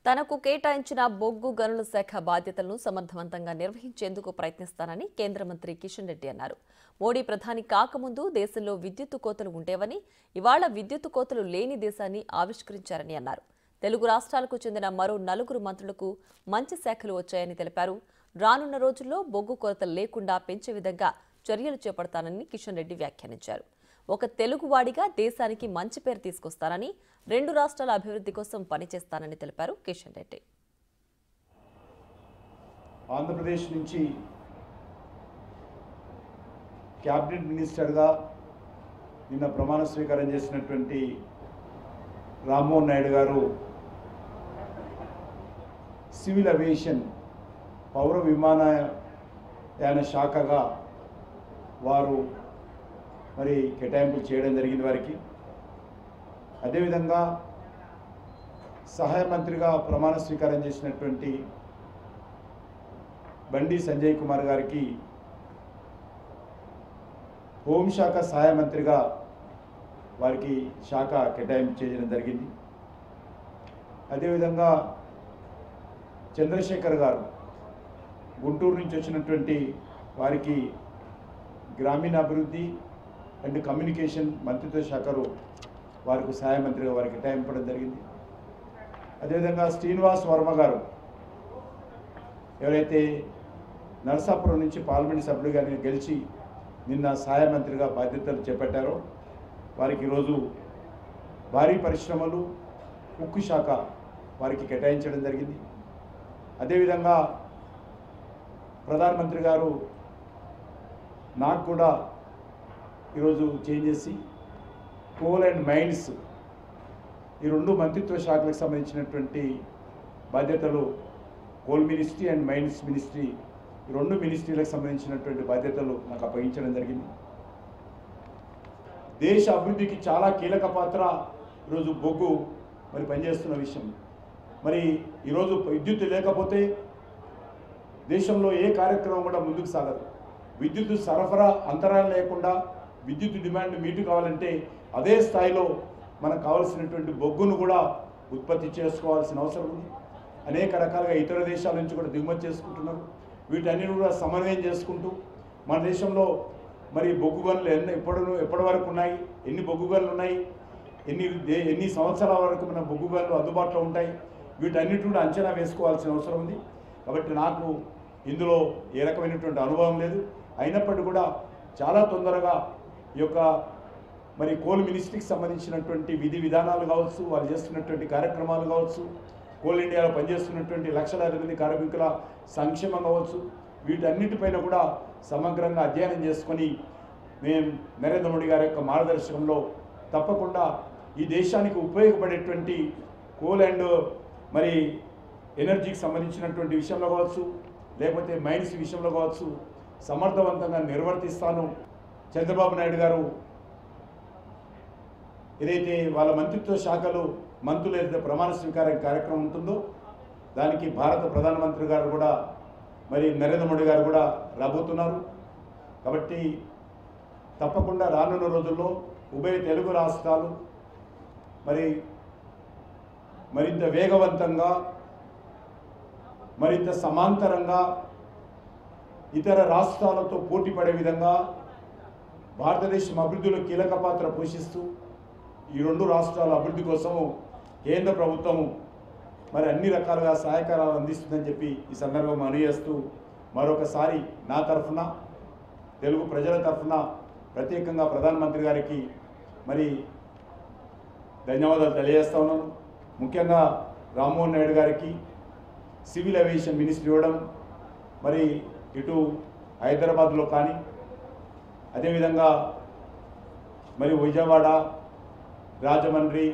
తనకు కేటాయించిన బొగ్గు గనుల శాఖ బాధ్యతలను సమర్థవంతంగా నిర్వహించేందుకు ప్రయత్నిస్తానని కేంద్ర మంత్రి కిషన్ రెడ్డి అన్నారు. మోడీ ప్రధాని కాకముందు దేశంలో విద్యుత్తు కోతలు ఉండేవని, ఇవాళ విద్యుత్తు కోతలు లేని దేశాన్ని ఆవిష్కరించారని అన్నారు. తెలుగు రాష్ట్రాలకు చెందిన మరో 4 మంత్రులకు మంచి శాఖలు వచ్చాయని తెలిపారు. రానున్న రోజుల్లో బొగ్గు కొరత లేకుండా పెంచే విధంగా చర్యలు చేపడతానని కిషన్ రెడ్డి వ్యాఖ్యానించారు. ఒక తెలుగువాడిగా దేశానికి మంచి పేరు తీసుకొస్తానని, 2 రాష్ట్రాల అభివృద్ధి కోసం పనిచేస్తానని తెలిపారు కిషన్ రెడ్డి. ఆంధ్రప్రదేశ్ నుంచి క్యాబినెట్ మినిస్టర్గా నిన్న ప్రమాణ స్వీకారం చేసినటువంటి రామ్మోహన్ నాయుడు గారు సివిల్ ఏవియేషన్ పౌర విమానయాన శాఖగా వారు మరి కేటాయింపులు చేయడం జరిగింది వారికి. అదేవిధంగా సహాయ మంత్రిగా ప్రమాణ స్వీకారం చేసినటువంటి బండి సంజయ్ కుమార్ గారికి హోంశాఖ సహాయ మంత్రిగా వారికి శాఖ కేటాయింపు చేయడం జరిగింది. అదేవిధంగా చంద్రశేఖర్ గారు గుంటూరు నుంచి వచ్చినటువంటి వారికి గ్రామీణాభివృద్ధి అండ్ కమ్యూనికేషన్ మంత్రిత్వ శాఖలో వారికి సహాయ మంత్రిగా వారికి కేటాయింపడం జరిగింది. అదేవిధంగా శ్రీనివాస్ వర్మ గారు ఎవరైతే నరసాపురం నుంచి పార్లమెంట్ సభ్యుడిగా గెలిచి నిన్న సహాయ మంత్రిగా బాధ్యతలు చేపట్టారో వారికి ఈరోజు భారీ పరిశ్రమలు ఉక్కు శాఖ వారికి కేటాయించడం జరిగింది. అదేవిధంగా ప్రధానమంత్రి గారు నాకు కూడా ఈరోజు చేంజ్ చేసి కోల్ అండ్ మైన్స్ ఈ 2 మంత్రిత్వ శాఖలకు సంబంధించినటువంటి బాధ్యతలు, coal ministry and mines ministry, ఈ 2 మినిస్ట్రీలకు సంబంధించినటువంటి బాధ్యతలు నాకు అప్పగించడం జరిగింది. దేశ అభివృద్ధికి చాలా కీలక పాత్ర ఈరోజు బొగ్గు మరి పనిచేస్తున్న విషయం. మరి ఈరోజు విద్యుత్ లేకపోతే దేశంలో ఏ కార్యక్రమం కూడా ముందుకు సాగదు. విద్యుత్ సరఫరా అంతరాయం లేకుండా విద్యుత్ డిమాండ్ మీటు కావాలంటే అదే స్థాయిలో మనకు కావాల్సినటువంటి బొగ్గును కూడా ఉత్పత్తి చేసుకోవాల్సిన అవసరం ఉంది. అనేక రకాలుగా ఇతర దేశాల నుంచి కూడా దిగుమతి చేసుకుంటున్నారు. వీటన్నిటి కూడా సమన్వయం చేసుకుంటూ మన దేశంలో మరి బొగ్గు గనులు ఎప్పటి వరకు ఉన్నాయి, ఎన్ని బొగ్గు గనులు ఉన్నాయి, ఎన్ని సంవత్సరాల వరకు మన బొగ్గు గనులు అందుబాటులో ఉంటాయి, వీటన్నిటి కూడా అంచనా వేసుకోవాల్సిన అవసరం ఉంది. కాబట్టి నాకు ఇందులో ఏ రకమైనటువంటి అనుభవం లేదు. అయినప్పటికీ కూడా చాలా తొందరగా ఈ యొక్క మరి కోల్ మినిస్ట్రీకి సంబంధించినటువంటి విధి విధానాలు కావచ్చు, వాళ్ళు చేస్తున్నటువంటి కార్యక్రమాలు కావచ్చు, కోల్ ఇండియాలో పనిచేస్తున్నటువంటి లక్షలాది మంది కార్మికుల సంక్షేమం కావచ్చు, వీటన్నిటిపైన కూడా సమగ్రంగా అధ్యయనం చేసుకొని మేము నరేంద్ర మోడీ గారి యొక్క మార్గదర్శకంలో తప్పకుండా ఈ దేశానికి ఉపయోగపడేటువంటి కోల్ అండ్ మరి ఎనర్జీకి సంబంధించినటువంటి విషయంలో కావచ్చు, లేకపోతే మైన్స్ విషయంలో కావచ్చు సమర్థవంతంగా నిర్వర్తిస్తాను. చంద్రబాబు నాయుడు గారు ఏదైతే వాళ్ళ మంత్రిత్వ శాఖలు మంత్రులు ఏదైతే ప్రమాణ స్వీకారం కార్యక్రమం ఉంటుందో దానికి భారత ప్రధానమంత్రి గారు కూడా మరి నరేంద్ర మోడీ గారు కూడా రాబోతున్నారు. కాబట్టి తప్పకుండా రానున్న రోజుల్లో ఉభయ తెలుగు రాష్ట్రాలు మరింత వేగవంతంగా, మరింత సమాంతరంగా ఇతర రాష్ట్రాలతో పోటీ పడే విధంగా భారతదేశం అభివృద్ధిలో కీలక పాత్ర పోషిస్తూ ఈ 2 రాష్ట్రాల అభివృద్ధి కోసము కేంద్ర ప్రభుత్వము మరి అన్ని రకాలుగా సహాయకారాలు అందిస్తుందని చెప్పి ఈ సందర్భంగా మనవి చేస్తూ మరొకసారి నా తరఫున తెలుగు ప్రజల తరఫున ప్రత్యేకంగా ప్రధానమంత్రి గారికి మరి ధన్యవాదాలు తెలియజేస్తా ఉన్నాను. ముఖ్యంగా రామ్మోహన్ నాయుడు గారికి సివిల్ ఏవియేషన్ మినిస్ట్రీ ఇవ్వడం, మరి ఇటు హైదరాబాద్లో కానీ అదేవిధంగా మరి విజయవాడ, రాజమండ్రి,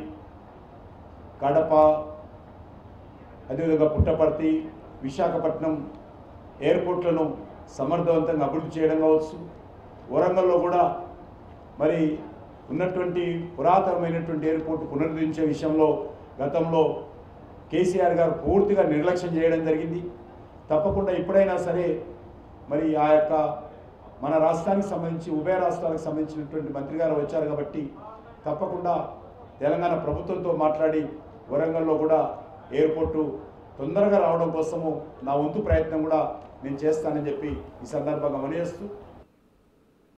కడప, అదేవిధంగా పుట్టపర్తి, విశాఖపట్నం ఎయిర్పోర్ట్లను సమర్థవంతంగా అభివృద్ధి చేయడం కావచ్చు, వరంగల్లో కూడా మరి ఉన్నటువంటి పురాతనమైనటువంటి ఎయిర్పోర్ట్ పునరుద్ధరించే విషయంలో గతంలో కేసీఆర్ గారు పూర్తిగా నిర్లక్ష్యం చేయడం జరిగింది. తప్పకుండా ఇప్పుడైనా సరే మరి ఆ యొక్క మన రాష్ట్రానికి సంబంధించి ఉభయ రాష్ట్రాలకు సంబంధించినటువంటి మంత్రి గారు వచ్చారు కాబట్టి తప్పకుండా తెలంగాణ ప్రభుత్వంతో మాట్లాడి వరంగల్లో కూడా ఎయిర్పోర్టు తొందరగా రావడం కోసము నా వంతు ప్రయత్నం కూడా నేను చేస్తానని చెప్పి ఈ సందర్భంగా మనయేస్తూ